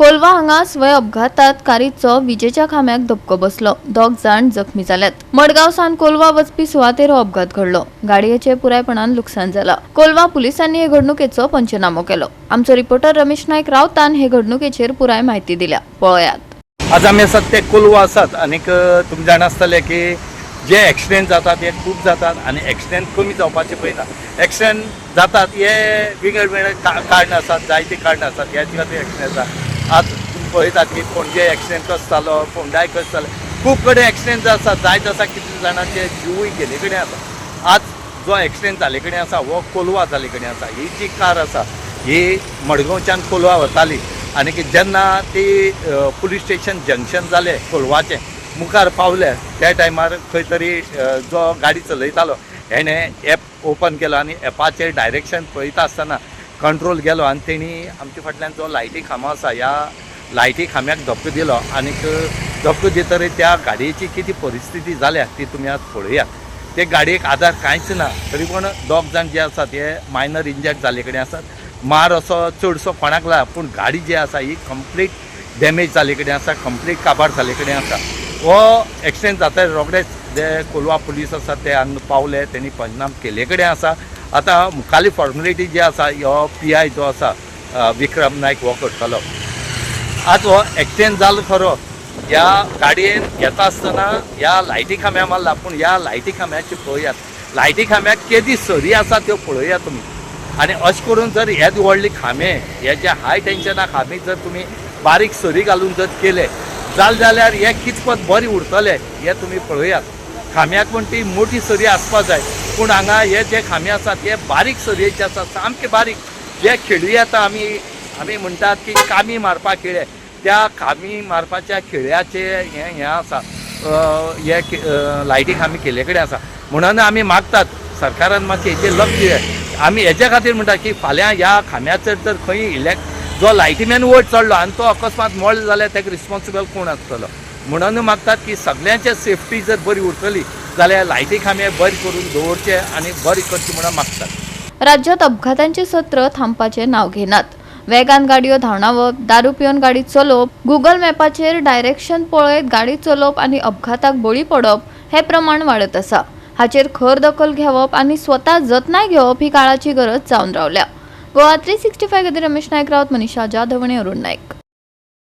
कोलवा हांगा स्वय अपघातात कारचो विजेच्या खांब्याक धपको बसलो। दोग जाण जखमी जाल्यात। मडगाव सावन कोलवा वचपी सुवातेर हो अपघात घडलो। गाडयेचे पुरायपणान लुकसाण जाला। कोलवा पुलिसांनी हे घडणुकेचो पंचनामो केलो। आमचो रिपोर्टर रमेश नायक रावतान हे घडणुकेचेर पुराय माहिती दिल्या। पळयात। आज आमी आसात ते कोलवा आसात आनी तुमी जाण आसतले की जे एक्सिडेंट जातात हे खूब जातात आनी एक्सिडेंट कमी जावपाचे पळयना। एक्सिडेंट जातात हे वेगवेगळे कारण आसात, जायते कारण आसात, ह्याच खातीर एक्सिडेंट जाता। आज तुम्ही पळयतात की पणजे एक्सिडेंट कसो जालो, फोंडाय कसो जालो, खूब कडेन एक्सिडेंट आसात। जायत आसा कितले जाणांचे जिवूय गेले कडेन आसा। आज जो एक्सिडेंट जाले कडेन आसा हो कोलवा जाले कडेन आसा। ही जी कार आसा ही मडगांवच्यान कोलवा वताली आनी जेन्ना ती पुलीस स्टेशन जंक्शन जालें कोलवाचें मुखार पावले त्या टायमार खंय तरी जो गाडी चलयतालो हेणें एप ओपन केलो आनी एपाचेर डायरेक्शन पळयता आसतना कंट्रोल गेलो आनी तेणी आमचे फाटल्यान जो लायटी खांबो आसा ह्या लायटी खांब्याक धपको दिलो आनी धपको दितरी त्या गाडयेची कितें परिस्थिती जाल्या ती तुमी आज पळयात। ते गाडयेक आधार कांयच ना, तरी पूण दोग जाण जे आसात हे मायनर इंजर्ड जाले कडेन आसात। मार असो चडसो कोणाक लागला पूण गाडी जी आसा ही कंप्लीट डॅमेज जाले कडेन आसा, कंप्लीट काबार जाले कडेन आसा। हो एक्सिडेंट जाता रोखडेच जे कोलवा पुलीस आसा ते हांगा पावले, तेणी पंचनाम केले कडेन आसा। आतां मुखाली फॉर्मेलिटी जी आसा हो PI जो आसा विक्रम नायक हो करतलो। आज हो एक्सिडेंट जालो खरो, ह्या गाडयेन येता आसतना ह्या लायटी खांब्या मारला पूण ह्या लायटी खांब्याची पळयात, लायटी खांब्याक केदी सरी आसा त्यो पळयात तुमी। आनी अशें करून जर हे व्हडले खांबे हे जे हाय टेन्शना खांबे जर तुमी बारीक सरी घालून जर केले जाल्यार हे कितपत बरे उरतले हे तुमी पळयात। खांब्याक पूण ती मोठी सरी आसपा जाय पूण हांगा हे जे खांबे आसात हे बारीक सरयेचे आसात, सामके बारीक। जे खिळे येता आमी म्हणटात की कामी मारपा खिळे, त्या कामी मारपाच्या खिळ्याचे हे आसा हे लायटी खांबे केले कडेन आसा। म्हणून आमी मागतात सरकारान मातशें हेचेर लक्ष दिलें। आमी हेच्या खातीर म्हणटा की फाल्यां ह्या खांब्याचेर जर खंय जो लायटीमॅन वयर चडलो आनी तो अकस्मात मोडलो जाल्यार ताका रिस्पॉन्सिबल कोण आसतलो। म्हणून मागतात की सगळ्यांचे सेफ्टी जर बरी उरतली जाल्यार लायटी खांबे बरे करून दवरचे आनी बरी करचे म्हणून मागतात। राज्यात अपघातांचे सत्र थांबपाचे नाव घेनात। वेगान गाडयो धांवडावप, दारू पिवन गाडी चलोवप, गुगल मॅपाचेर डायरेक्शन पळयत गाडी चलोवप आनी अपघाताक बळी पडप हे प्रमाण वाडत आसा। हाचेर खर दखल घेवप आनी स्वता जतनाय घेवप ही काळाची गरज जावन रावल्या। गोवा 365 खातीर रमेश नायक रावत, मनीषा जाधव आनी अरुण नायक।